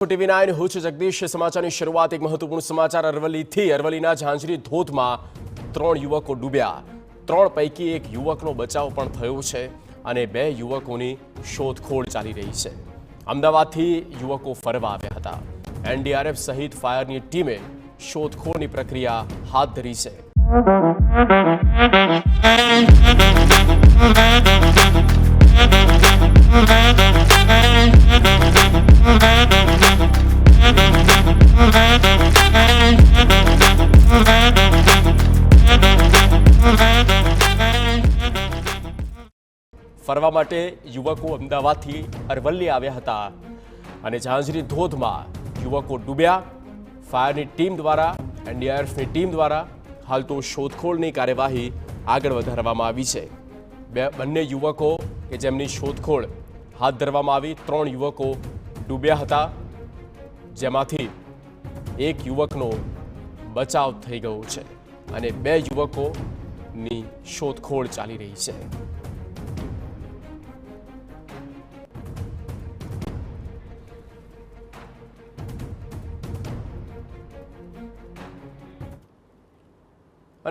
ટીવી9 હું છું જગદીશ। સમાચારની શરૂઆત એક મહત્વપૂર્ણ સમાચાર અરવલ્લીથી। અરવલ્લીના ઝાંઝરી ધોધમાં 3 યુવકો ડૂબ્યા। 3 પૈકી એક યુવકનો બચાવ પણ થયો છે અને 2 યુવકોની શોધખોળ ચાલી રહી છે। અમદાવાદથી યુવકો ફરવા આવ્યા હતા। એનડીઆરએફ સહિત ફાયરની ટીમે શોધખોળની પ્રક્રિયા હાથ ધરી છે। ફરવા માટે યુવકો અમદાવાદથી અરવલ્લી આવ્યા હતા અને ઝાંઝરી ધોધમાં યુવકો ડૂબ્યા। ફાયરની ટીમ દ્વારા, એનડીઆરએફની ટીમ દ્વારા હાલ તો શોધખોળની કાર્યવાહી આગળ વધારવામાં આવી છે। બંને યુવકો કે જેમની શોધખોળ હાથ ધરવામાં આવી, 3 યુવકો ડૂબ્યા હતા, જેમાંથી એક યુવકનો બચાવ થઈ ગયો છે અને 2 યુવકોની શોધખોળ ચાલી રહી છે।